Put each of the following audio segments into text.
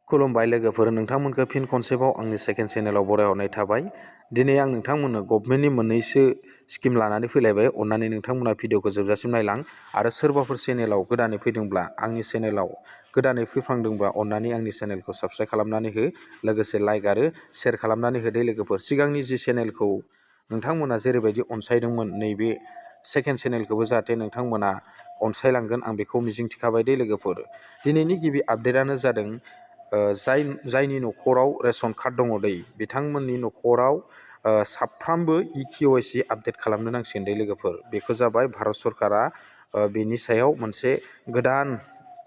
खुलुमबाय लोगोफोर, नोंथांमोनखौ फिन खनसेबाव आंनि सेकेन्ड चेनेलाव बरायहरनाय थाबाय। दिनै आं नोंथांमोननो गभर्नमेन्टनि मोननैसो स्किम लानानै फैलायबाय। अन्नानै नोंथांमोना भिडिअखौ जोबजासिम नायलां आरो सोरबाफोर चेनेलाव गोदानै फैदोंब्ला, आंनि चेनेलाव गोदानै फैफ्लांदोंब्ला अन्नानै आंनि चेनेलखौ साबस्क्राइब खालामनानै हो, लोगोसे लाइक आरो शेयार खालामनानै होदो लोगोफोर। सिगांनि जि चेनेलखौ नोंथांमोना जेरैबायदि अनसायदोंमोन, नैबे सेकेन्ड चेनेलखौबो जाहाथे नोंथांमोना अनसायलांगोन आं बेखौ मिजिंथिखाबाय दे लोगोफोर। दिनैनि गिबि आपडेटआनो जादों जायनि न'खराव रेशन कार्ड दङ दै, बिथांमोननि न'खराव साफ्रोमबो EKYC आपडेट खालामनो नांसिगोन दै लोगोफोर। बेखौ जाबाय भारत सरकारा बेनि सायाव गोदान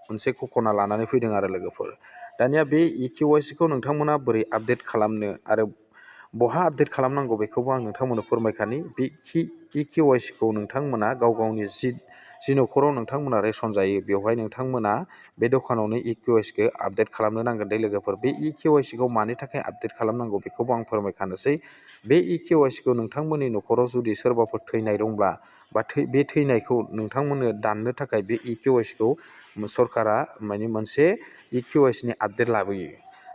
मोनसे घोषणा लानानै फैदों आरो लोगोफोर। दानिया बे EKYC खौ नोंथांमोना बोरै आपडेट खालामनो आरो बहा आपडेट खालामनांगौ बेखौबो आं नोंथांमोननो फोरमायखानि। बे EKYC खौ नोंथांमोना गाव गावनि जि न'खराव नोंथांमोना रेशन जायो, बेवहाय नोंथांमोना बे दखानावनो EKYC खौ आपडेट खालामनो नांगोन दे लोगोफोर। बे EKYC खौ मानि थाखाय आपडेट खालामनांगौ बेखौबो आं फोरमायखानोसै। बे EKYC खौ नोंथांमोननि न'खराव जुदि सोरबाफोर थैनाय दंब्ला, बा बे थैनायखौ नोंथांमोननो दाननो थाखाय बे EKYC खौ सरकारा मोनसे EKYC नि आपडेट लाबोयो।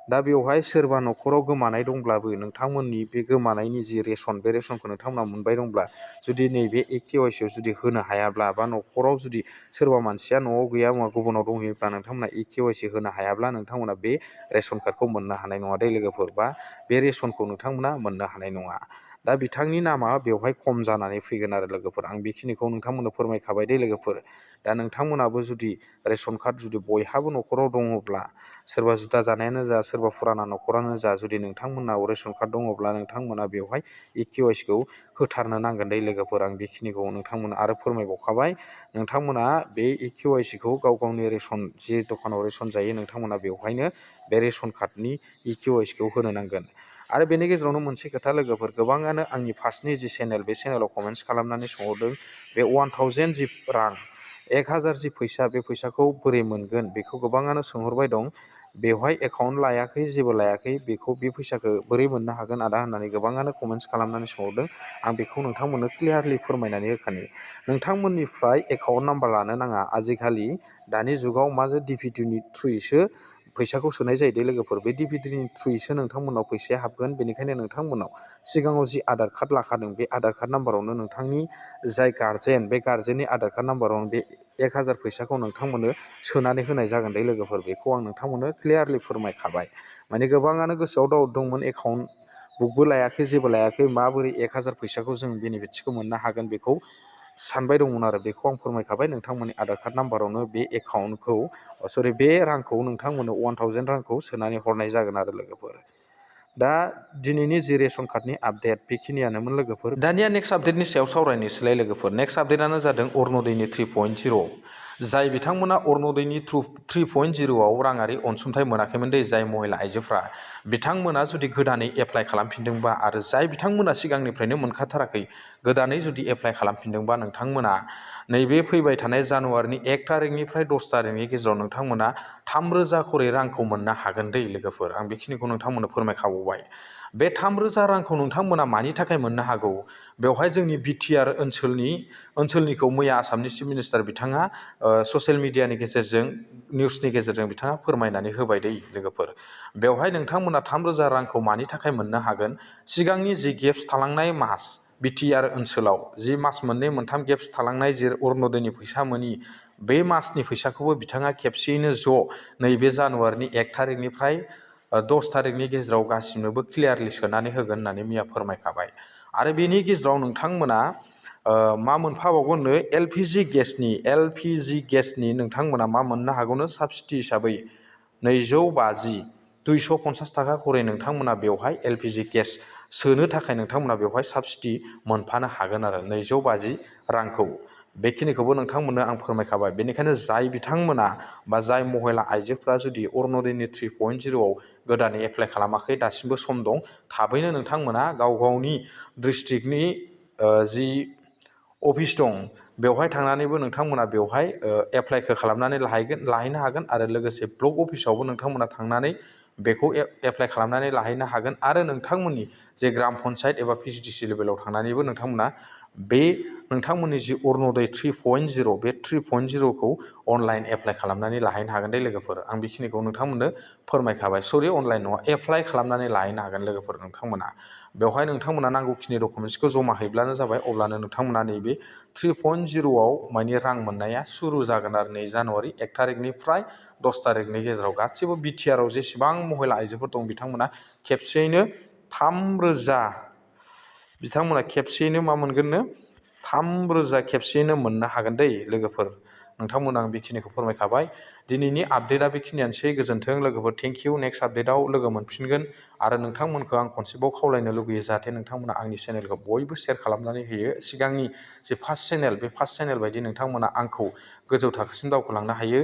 दा बेवहाय सोरबा न'खराव गोमानाय दंब्लाबो नोंथांमोननि बे गोमानायनि जि रेशन, बे रेशनखौ नोंथांमोना मोनबाय दंब्ला, जुदि नैबे EKYC आव जुदि होनो हायाब्ला, बा न'खराव जुदि सोरबा मानसिया न'आव गैया गुबुनाव दंहैयोब्ला नोंथांमोना EKYC होनो हायाब्ला नोंथांमोना बे रेशन कार्डखौ मोननो हानाय नङा दे लोगोफोर, बा बे रेशनखौ नोंथांमोना मोननो हानाय नङा। दा बिथांनि नामा बेवहाय खम जानानै फैगोन आरो लोगोफोर। आं बेखिनिखौ नोंथांमोननो फोरमायखाबाय दे लोगोफोर। दा नोंथांमोनाबो जुदि रेशन कार्ड जुदि बयहाबो न'खराव दङब्ला, सोरबा जुदा जानायानो जा, सोरबा फुराना न'खरानो जा, जुदि नोंथांमोनाव रेशन कार्ड दङब्ला नोंथांमोना बेवहाय EKYC खौ होथारनो नांगोन दे लोगोफोर। आं बेखिनिखौ नोंथांमोना आरो फोरमायबावखाबाय। नोंथांमोना बे EKYC खौ गाव गावनि रेशन, जि दखानाव रेशन जायो, नोंथांमोना बेवहायनो बे रेशन कार्डनि EKYC खौ होनो नांगोन। आरो बेनि गेजेरावनो मोनसे खोथा लोगोफोर, गोबाङानो आंनि फार्स्टनि जि चेनेल, बे चेनेलाव कमेन्ट्स खालामनानै सोंहरदों, बे 1000 जि रां, 1000 जि फैसा, बे फैसाखौ बोरै मोनगोन बेखौ गोबाङानो सोंहरबाय दं। बेवहाय एकाउन्ट लायाखै, जेबो लायाखै, बे फैसाखौ बोरै मोननो हागोन आदा होननानै गोबाङानो कमेन्ट्स खालामनानै सोंहरदों। आं बेखौ नोंथांमोननो क्लियारलि फोरमायनानै होखानि। नोंथांमोननिफ्राय एकाउन्ट नाम्बार लानो नाङा। आजिखालि दानि जुगाव DPT नि थ्रुयैसो फैसाखौ सोनाय जायो दे लोगोफोर। बे DPT नि थ्रुयैसो नोंथांमोनाव फैसाया हाबगोन। बेनिखायनो नोंथांमोनाव सिगाङाव जि आधार कार्ड लाखादों, बे आधार कार्ड नाम्बारावनो नोंथांनि जाय गार्जेन, बे गार्जेननि आधार कार्ड नाम्बारावनो बे 1000 फैसाखौ नोंथांमोननो सोनानै होनाय जागोन दे लोगोफोर। बेखौ आं नोंथांमोननो क्लियारलि फोरमायखाबाय। गोबाङानो गोसोआव डाउट दंमोन, एकाउन्ट बुकबो लायाखै, जेबो लायाखै, माबोरै 1000 फैसाखौ जों बेनिफिट्सखौ मोननो हागोन बेखौ सानबाय दंमोन आरो। बेखौ आं फोरमायखाबाय। नोंथांमोननि आधार कार्ड नाम्बारावनो बे बे रांखौ नोंथांमोननो 1000 रांखौ सोनानै हरनाय जागोन आरो लोगोफोर। दा दिनैनि जि रेशन कार्डनि आपडेट, बेखिनियानोमोन लोगोफोर। दानिया नेक्स्ट आपडेटनि सायाव सावरायनोसैलाय लोगोफोर। नेक्स्ट आपडेटआनो जादों अरुण'दयनि 3.0। जाय बिथांमोना अरुण'दयनि 3.0आव राङारि अनसुंथाइ मोनाखैमोन दे, जाय महिला आइजोफ्रा, बिथांमोना जुदि गोदानै एप्लाइ खालामफिनदोंबा, आरो जाय बिथांमोना सिगांनिफ्रायनो मोनखाथाराखै, गोदानै जुदि एप्लाइ खालामफिनदोंबा, नोंथांमोना नैबे फैबाय थानाय जानुवारिनि 1 थारिखनिफ्राय 10 थारिखनि गेजेराव नोंथांमोना 3000 खरै रांखौ मोननो हागोन दे लोगोफोर। आं बेखिनिखौ नोंथांमोननो फोरमायखाबावबाय। बे 3000 रांखौ नोंथांमोना मानि थाखाय मोननो हागौ, बेवहाय जोंनि BTR ओनसोलनिखौ मैया आसामनि चिफ मिनिस्टार बिथाङा ससियेल मिडियानि गेजेरजों, निउसनि गेजेरजों बिथाङा फोरमायनानै होबाय दे लोगोफोर। बेवहाय नोंथांमोना 3000 रांखौ मानि थाखाय मोननो हागोन, सिगांनि जि गेप्स थालांनाय मास, BTR ओनसोलाव जि मास मोननै मोनथाम गेप्स थालांनाय, जि अरुण'दयनि फैसा मोनि, बे मासनि फैसाखौबो बिथाङा खेबसेयैनो नैबे जानुवारिनि 1 थारिखनिफ्राय 10 थारिखनि गेजेराव गासिनोबो क्लियारलि सोनानै होगोन होननानै मैया फोरमायखाबाय। आरो बेनि गेजेराव नोंथांमोना मा मोनफाबावगोननो, LPG गेसनि नोंथांमोना मा मोननो हागौनो, साबसिडि हिसाबै 250 थाखा खरै नोंथांमोना बेवहाय LPG गेस सोनो थाखाय नोंथांमोना बेवहाय साबसिडि मोनफानो हागोन आरो 250 रांखौ। बेखिनिखौबो नोंथांमोननो आं फोरमायखाबाय। बेनिखायनो जाय बिथांमोना, बा जाय महिला आइजोफ्रा जुदि अरुण'दयनि 3.0आव गोदानै एप्लाइ खालामाखै, दासिमबो सम दं। थाबैनो नोंथांमोना गाव गावनि डिस्ट्रिक्टनि जि अफिस दं, बेवहाय थांनानैबो नोंथांमोना बेवहाय एप्लाइखौ खालामनानै लाहैनो हागोन। आरो लोगोसे ब्लक अफिसावबो नोंथांमोना थांनानै बेखौ एप्लाइ खालामनानै लाहैनो हागोन। आरो नोंथांमोननि जे ग्राम पन्सायत एबा PCTC लेभेलाव थांनानैबो नोंथांमोना बे नोंथांमोननि जि अरुण'दय 3.0 बे 3.0खौ अनलाइन एप्लाइ खालामनानै लाहैनो हागोन दे लोगोफोर। आं बेखिनिखौ नोंथांमोननो फोरमायखाबाय। सरि, अनलाइन नङा, एप्लाइ खालामनानै लाहैनो हागोन लोगोफोर नोंथांमोना। बेवहाय नोंथांमोना नांगौखिनि डकुमेन्ट्सखौ जमा हैब्लानो जाबाय, अब्लानो नोंथांमोना नैबे 3.0आव माने रां मोननाया सुरु जागोन आरो नै जानुवारि 1 थारिखनिफ्राय 10 थारिखनि गेजेराव गासिबो बिटिआरआव जेसेबां महिला आइजोफोर दं बिथांमोना खेबसेयैनो 3,000 बिथांमोना खेबसेयैनो मा मोनगोननो 3,000 खेबसेयैनो मोननो हागोन दै लोगोफोर। नोंथांमोना आं बेखिनिखौ फोरमायखाबाय। दिनैनि आपडेटआ बेखिनियानोसै। गोजोन्थों लोगोफोर। Thank you. नेक्स्ट आपडेटआव लोगो मोनफिनगोन। आरो नोंथांमोनखौ आं खनसेबाव खावलायनो लुगैयो जाहाथे नोंथांमोना आंनि चेनेलखौ बयबो शेयार खालामनानै होयो। सिगांनि जे फार्स्ट चेनेल, बे फार्स्ट चेनेल बायदि नोंथांमोना आंखौ गोजौ थाखोसिम दावखोलांनो हायो,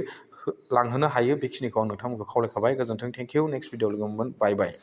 लांहोनो हायो, बेखिनिखौ आं नोंथांमोनखौ खावलायखाबाय। गोजोन्थों। Thank you. नेक्स्ट भिडिअ लोगो मोनगोन। बाय बाय।